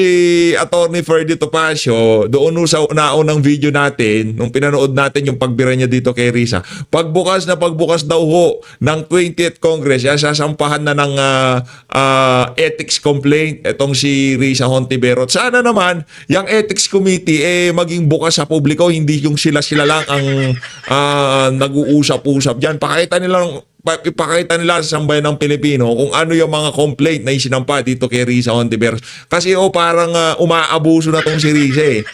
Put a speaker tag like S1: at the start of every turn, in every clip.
S1: si Attorney Ferdy Topacio, doon sa naunang video natin, nung pinanood natin yung pagbira niya dito kay Risa, pagbukas daw ho ng 20th Congress, sasampahan na ng ethics complaint itong si Risa Hontiveros. Sana naman, yung ethics committee maging bukas sa publiko, hindi yung sila lang ang nag-uusap-usap dyan. Ipakita nila sa sambayan ng Pilipino kung ano yung mga complaint na isinampa dito kay Risa Hontiveros. Kasi parang umaabuso na tong si Risa eh.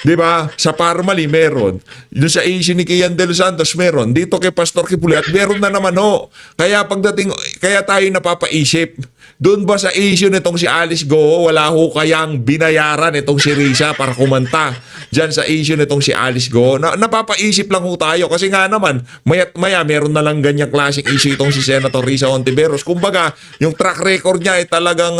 S1: 'Di ba? Sa Parmali meron. Doon sa issue ni Kian De Los Santos meron. Dito kay Pastor Kibuloy at meron na naman ho. Kaya tayo napapaisip. Doon ba sa issue nitong si Alice Go, wala ho kayang binayaran itong si Risa para kumanta diyan sa issue nitong si Alice Go? Napapaisip lang ho tayo kasi nga naman maya meron na lang ganyang klaseng issue itong si Senator Risa Hontiveros. Kumbaga, yung track record niya ay talagang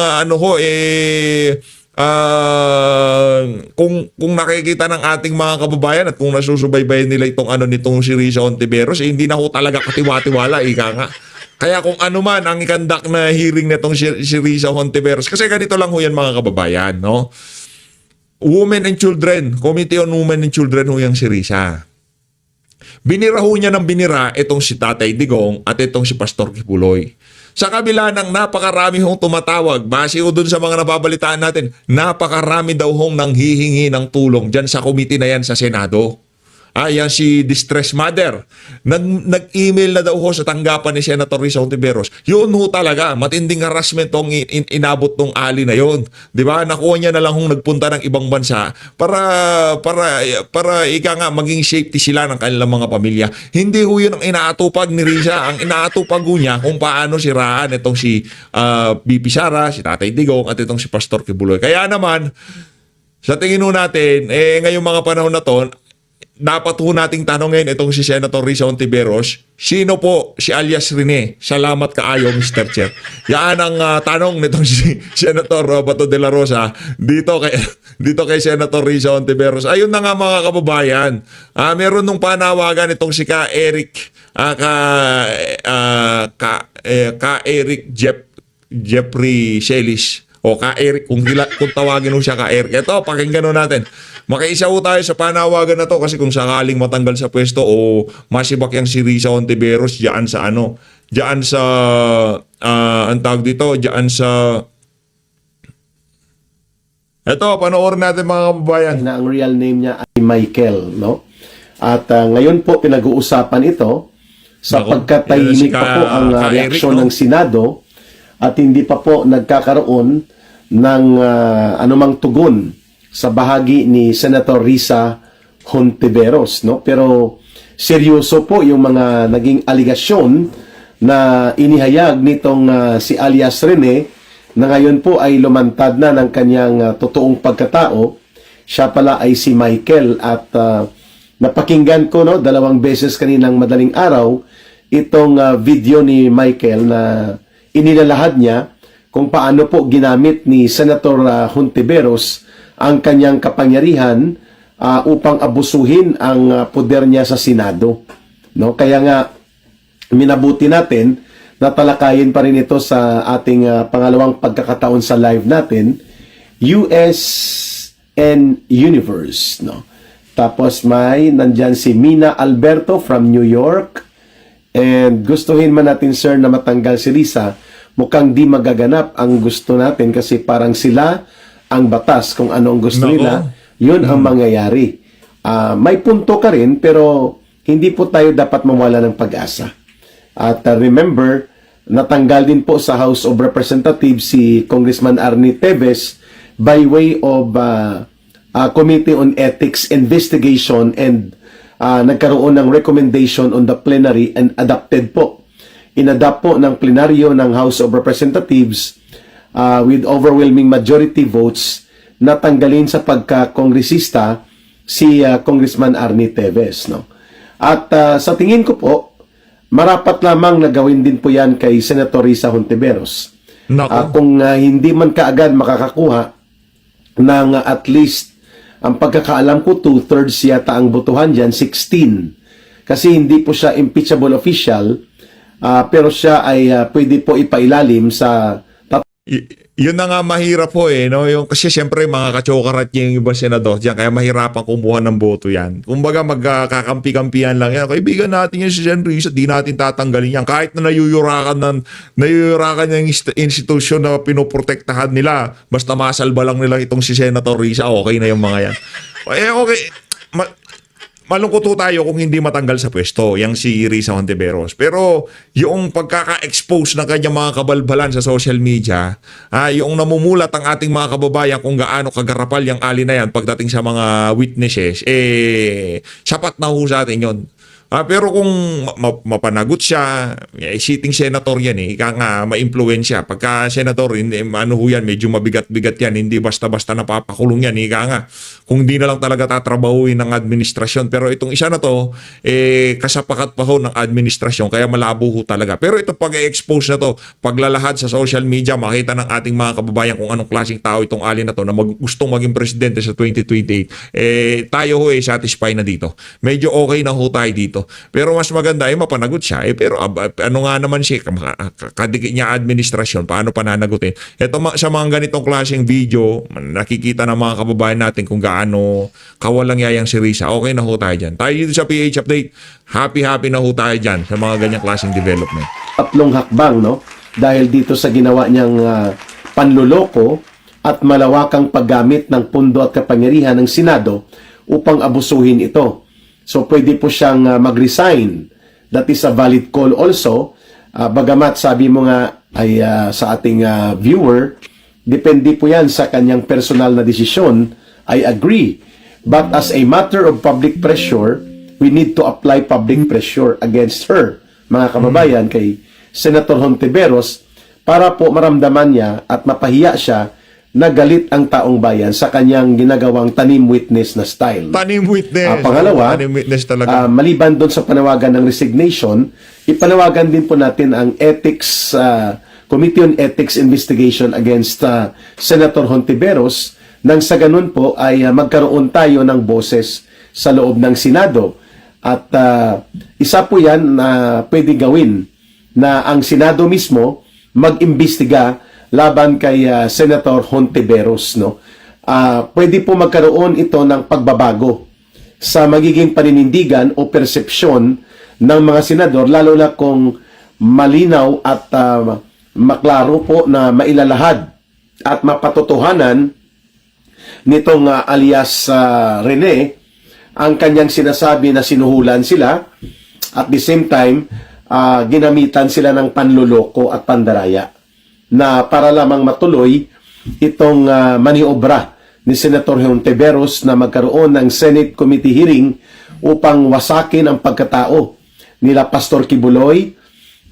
S1: kung nakikita ng ating mga kababayan at kung nasusubaybayan nila nitong si Risa Hontiveros, hindi na ho talaga katiwa-tiwala, ika nga. Kaya kung ano man ang ikandak na hearing nitong si Risa Hontiveros, kasi ganito lang ho yan mga kababayan, no? Women and Children, Committee on Women and Children ho yung si Risa. Binira ho niya ng binira itong si Tatay Digong at itong si Pastor Kibuloy. Sa kabila ng napakarami hong tumatawag, base ho dun sa mga nababalitaan natin, napakarami daw hong nanghihingi ng tulong dyan sa committee na yan sa Senado. Yan si Distress Mother. Nag-email na daw ho sa tanggapan ni Senator Risa Hontiveros. Yun ho talaga, matinding harassment tong inabot tong ali na yun. 'Di ba? Nakuha niya na lang hong nagpunta ng ibang bansa para ika nga maging safety sila ng kanilang mga pamilya. Hindi ho yun ang inaatupag ni Risa. Ang inaatupag ho niya kung paano siraan itong si BP Sara, si Tatay Digong at itong si Pastor Kibuloy. Kaya naman, sa tingin ho natin, ngayong mga panahon na to, dapat ho nating tanongin itong si Senator Risa Hontiveros, sino po si alias Rene? Salamat kaayo, Mr. Chair. Yan ang tanong nitong si Senator Bato de la Rosa dito kay Senator Risa Hontiveros. Ayun na nga mga kababayan. Meron nung panawagan itong si Eric Jeffrey Celis. O Eric, kung tawagin mo siya Eric. Ito, pakinggan natin. Makiisa ho tayo sa panawagan na to kasi kung sakaling matanggal sa pwesto o masibak yang si Risa Hontiveros diyan sa ang tawag dito, diyan sa ito, panoorin natin mga kababayan.
S2: Na ang real name niya ay Michael, no? At ngayon po pinag-uusapan ito sapagkat tahimik pa po ang reaksyon ng Senado at hindi pa po nagkakaroon ng anumang tugon sa bahagi ni Senator Risa Hontiveros, no? Pero seryoso po yung mga naging aligasyon na inihayag nitong si alias Rene na ngayon po ay lumantad na ng kanyang totoong pagkatao. Siya pala ay si Michael at napakinggan ko, no, 2 beses kaninang madaling araw itong video ni Michael na inilalahad niya kung paano po ginamit ni Senator Hontiveros ang kanyang kapangyarihan upang abusuhin ang poder niya sa Senado. No? Kaya nga, minabuti natin na talakayin pa rin ito sa ating pangalawang pagkakataon sa live natin, US and Universe. No? Tapos nandyan si Mina Alberto from New York. And gustuhin man natin, sir, na matanggal si Risa, mukhang di magaganap ang gusto natin kasi parang sila ang batas kung ano ang gusto nila, yun ang mangyayari. May punto ka rin, pero hindi po tayo dapat mawala ng pag-asa. At remember, natanggal din po sa House of Representatives si Congressman Arnie Teves by way of Committee on Ethics Investigation and nagkaroon ng recommendation on the plenary and adopted po. Inadapt po ng plenaryo ng House of Representatives with overwhelming majority votes na tanggalin sa pagka-kongresista si Congressman Arnie Teves. No? At sa tingin ko po, marapat lamang na gawin din po yan kay Senator Risa Hontiveros. Kung hindi man kaagad makakakuha ng at least, ang pagkakaalam ko, 2/3 yata ang botohan dyan, 16. Kasi hindi po siya impeachable official, pero siya ay pwede po ipailalim sa
S1: Yun na nga mahirap po no? Yung, kasi siyempre mga kachokarat yung iba senador dyan, kaya mahirapan kumuha ng boto yan. Kumbaga magkakampi-kampihan lang yan. Kaibigan natin yan si Jen Risa, di natin tatanggalin yan. Kahit na nayuyurakan yung institusyon na pinoprotektahan nila, basta masalba lang nila itong si Senator Risa, okay na yung mga yan. Okay. Malungkot tayo kung hindi matanggal sa pwesto, yang si Risa Hontiveros. Pero yung pagkaka-expose ng kanyang mga kabalbalan sa social media, yung namumulat ang ating mga kababayan kung gaano kagarapal yung ali na yan pagdating sa mga witnesses, sapat na ho sa atin yun. Pero kung mapanagot siya, sitting senator yan ika nga ma-impluwensya. Pagka senator, ano ho yan, medyo mabigat-bigat yan, hindi basta-basta napapakulong yan, ika nga. Kung hindi na lang talaga tatrabahuin ng administrasyon. Pero itong isa na to, kasapakat pa ho ng administrasyon, kaya malabo ho talaga. Pero ito pag-expose na to, paglalahad sa social media, makita ng ating mga kababayan kung anong klaseng tao itong ali na to na gustong maging presidente sa 2028, tayo ho satisfied na dito. Medyo okay na ho tayo dito. Pero mas maganda mapanagot siya. Pero ano nga naman siya, kadikit niya administrasyon, paano pananagutin? Ito sa mga ganitong klaseng video, nakikita ng mga kababayan natin kung gaano kawalang yayang si Risa. Okay na ho tayo dyan. Tayo dito sa PH Update, happy na ho tayo dyan sa mga ganyang klaseng development.
S2: Tatlong hakbang, no? Dahil dito sa ginawa niyang panluloko at malawakang paggamit ng pundo at kapangyarihan ng Senado upang abusuhin ito. So pwede po siyang mag-resign. That is a valid call also. Bagamat sabi mo nga ay sa ating viewer, depende po yan sa kanyang personal na desisyon. I agree. But as a matter of public pressure, we need to apply public pressure against her, mga kababayan, kay Senator Hontiveros, para po maramdaman niya at mapahiya siya na galit ang taong bayan sa kanyang ginagawang tanim witness na style.
S1: Tanim witness.
S2: Pangalawa,
S1: tanim witness talaga.
S2: Maliban doon sa panawagan ng resignation, ipanawagan din po natin ang Committee on Ethics Investigation against Senator Hontiveros, nang sa ganun po ay magkaroon tayo ng boses sa loob ng Senado. At isa po yan na pwede gawin na ang Senado mismo mag-imbestiga laban kay Senator Hontiveros, no? Pwede po magkaroon ito ng pagbabago sa magiging paninindigan o persepsyon ng mga senador, lalo na kung malinaw at maklaro po na mailalahad at mapatotohanan nitong alias Rene ang kanyang sinasabi na sinuhulan sila, at the same time ginamitan sila ng panluloko at pandaraya na para lamang matuloy itong maniobra ni Senator Hontiveros na magkaroon ng Senate Committee hearing upang wasakin ang pagkatao nila Pastor Kibuloy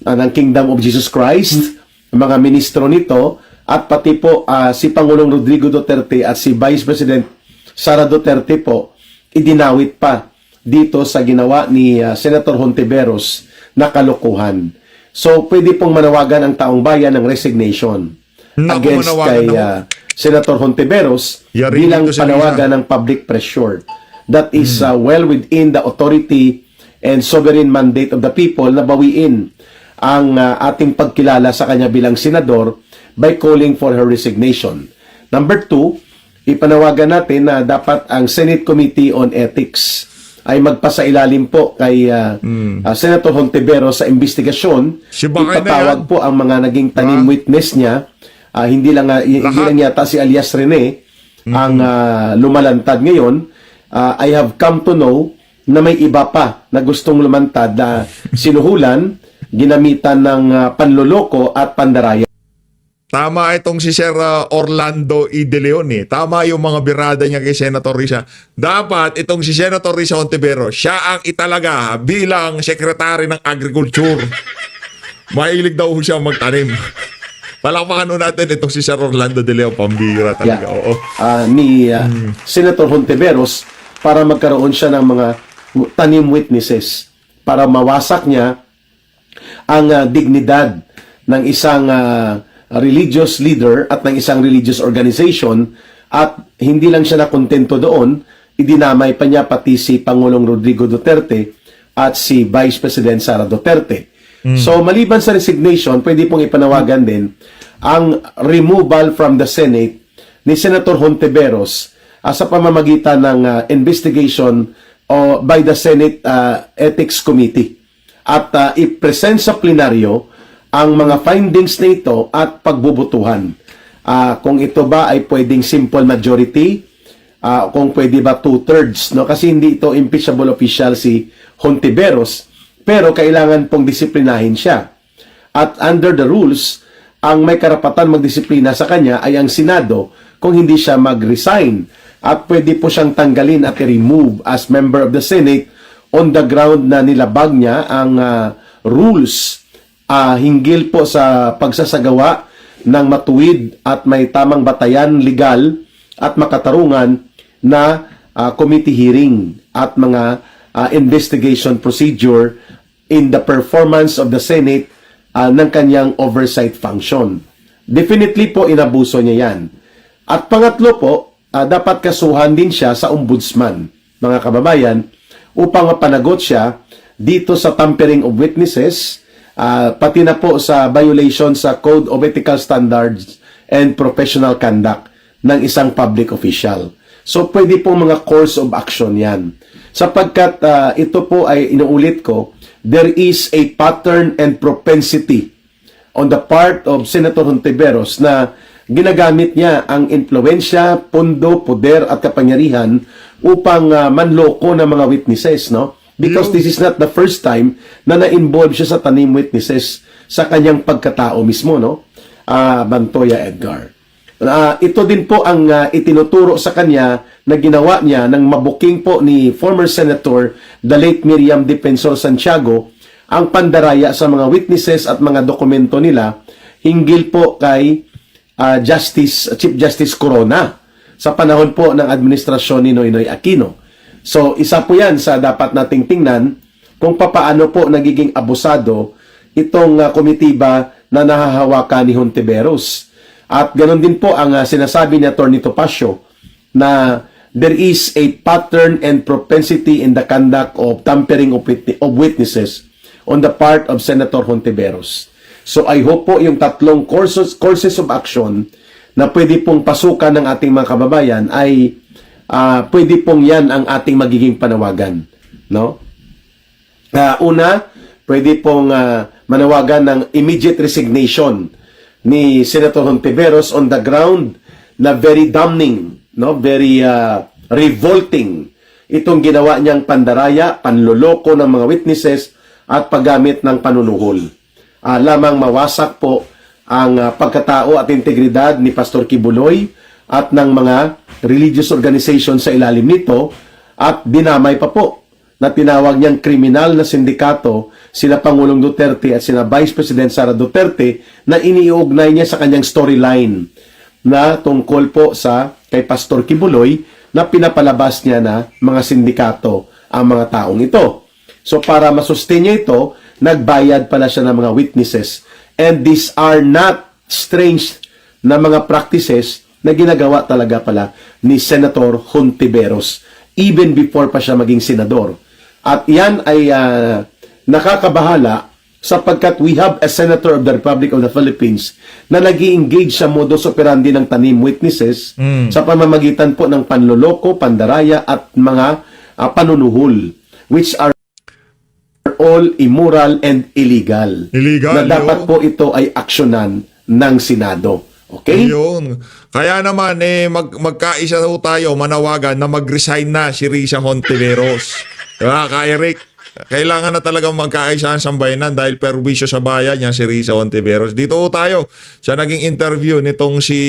S2: ng Kingdom of Jesus Christ, mga ministro nito, at pati po si Pangulong Rodrigo Duterte at si Vice President Sara Duterte po, idinawit pa dito sa ginawa ni Senator Hontiveros na kalokohan. So, pwede pong manawagan ang taong bayan ng resignation against kay Senator Hontiveros bilang panawagan ng public pressure. That is well within the authority and sovereign mandate of the people na bawiin ang ating pagkilala sa kanya bilang senador by calling for her resignation. Number 2, ipanawagan natin na dapat ang Senate Committee on Ethics ay magpasailalim po kay Senator Hontiveros sa investigasyon. Ipatawag po ang mga naging tanim witness niya. Hindi lang yata si alias Rene ang lumalantad ngayon. I have come to know na may iba pa na gustong lumantad na sinuhulan, ginamitan ng panloloko at pandaraya.
S1: Tama itong si Sir Orlando E. De Leon. Tama yung mga birada niya kay Senator Risa. Dapat itong si Senator Risa Hontiveros, siya ang italaga bilang Secretary ng Agriculture. Mahilig daw siya magtanim. Palakpakan natin itong si Sir Orlando De Leon, pambira talaga. Oo.
S2: Senator Hontiveros, para magkaroon siya ng mga tanim witnesses para mawasak niya ang dignidad ng isang religious leader at ng isang religious organization, at hindi lang siya nakontento doon, idinamay pa niya pati si Pangulong Rodrigo Duterte at si Vice President Sara Duterte. So maliban sa resignation, pwede pong ipanawagan din ang removal from the Senate ni Senator Hontiveros sa pamamagitan ng investigation by the Senate Ethics Committee at i-present sa plenaryo ang mga findings nito at pagbubutuhan. Kung ito ba ay pwedeng simple majority, kung pwede ba 2/3, no? Kasi hindi ito impeachable official si Hontiveros, pero kailangan pong disiplinahin siya. At under the rules, ang may karapatan magdisiplina sa kanya ay ang Senado kung hindi siya mag-resign. At pwede po siyang tanggalin at i-remove as member of the Senate on the ground na nilabag niya ang rules hinggil po sa pagsasagawa ng matuwid at may tamang batayan legal at makatarungan na committee hearing at mga investigation procedure in the performance of the Senate ng kanyang oversight function. Definitely po inabuso niya yan. At pangatlo po, dapat kasuhan din siya sa ombudsman, mga kababayan, upang mapanagot siya dito sa tampering of witnesses, pati na po sa violation sa Code of Ethical Standards and Professional Conduct ng isang public official. So, pwede po mga course of action yan. Sapagkat ito po ay inuulit ko, there is a pattern and propensity on the part of Senator Hontiveros na ginagamit niya ang impluensya, pondo, poder at kapangyarihan upang manloko ng mga witnesses, no? Because this is not the first time na na-involve siya sa tanim witnesses sa kanyang pagkatao mismo, no? Bantoya Edgar. Ito din po ang itinuturo sa kanya na ginawa niya ng mabuking po ni former Senator, the late Miriam Defensor Santiago, ang pandaraya sa mga witnesses at mga dokumento nila hinggil po kay Chief Justice Corona sa panahon po ng administrasyon ni Noynoy Aquino. So, isa po yan sa dapat nating tingnan kung papaano po nagiging abusado itong komitiba na nahahawakan ni Hontiveros. At ganoon din po ang sinasabi ni Atty. Topacio na there is a pattern and propensity in the conduct of tampering of witnesses on the part of Senator Hontiveros. So I hope po yung tatlong courses of action na pwede pong pasukan ng ating mga kababayan ay pwede pong yan ang ating magiging panawagan. No? Una, pwede pong manawagan ng immediate resignation ni Senator Hontiveros on the ground na very damning, no? Very revolting itong ginawa niyang pandaraya, panloloko ng mga witnesses at paggamit ng panunuhol. Lamang mawasak po ang pagkatao at integridad ni Pastor Kibuloy at ng mga religious organization sa ilalim nito at dinamay pa po na tinawag niyang kriminal na sindikato sila Pangulong Duterte at sina Vice President Sara Duterte na iniuugnay niya sa kanyang storyline na tungkol po sa kay Pastor Kibuloy na pinapalabas niya na mga sindikato ang mga taong ito. So para masustain niya ito, nagbayad pala siya ng mga witnesses. And these are not strange na mga practices na ginagawa talaga pala ni Senator Hontiveros even before pa siya maging senador. At yan ay nakakabahala sapagkat we have a Senator of the Republic of the Philippines na nag-i-engage sa modus operandi ng tanim witnesses sa pamamagitan po ng panloloko, pandaraya at mga panunuhol which are all immoral and illegal.
S1: Illegal,
S2: na dapat po ito ay aksyonan ng Senado. Okay?
S1: Yun. Kaya naman, magkaisa ho tayo, manawagan na mag-resign na si Risa Hontiveros. Diba, Ka-Eric? Kailangan na talagang magkaisa ang sambayanan dahil perwisyo sa bayan niya si Risa Hontiveros. Dito ho tayo sa naging interview nitong si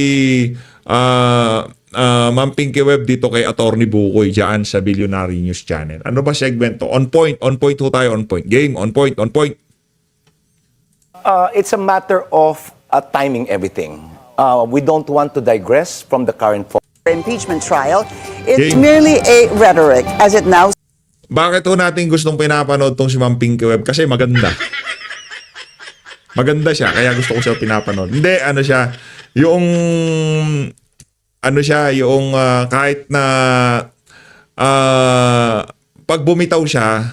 S1: Ma'am Pinky Web dito kay Attorney Bukoy dyan sa Billionaire News Channel. Ano ba segment to? On point ho tayo, on point. Game, on point.
S3: It's a matter of timing everything. We don't want to digress from the current
S4: impeachment trial. It's
S1: Okay.
S4: merely a rhetoric as it now
S1: Bakit ho natin gustong pinapanood tong si Ma'am Pinky Web? Kasi maganda. Maganda siya, kaya gusto ko siya pinapanood. Hindi, yung kahit na pag bumitaw siya,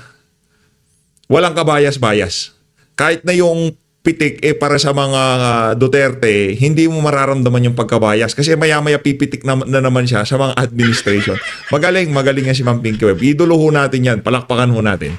S1: walang kabayas-bayas. Kahit na yung pitik para sa mga Duterte, hindi mo mararamdaman yung pagkabayas kasi maya-maya pipitik na naman siya sa mga administration. Magaling nga si Ma'am Pinky Webb. Idolo ho natin yan. Palakpakan ho natin.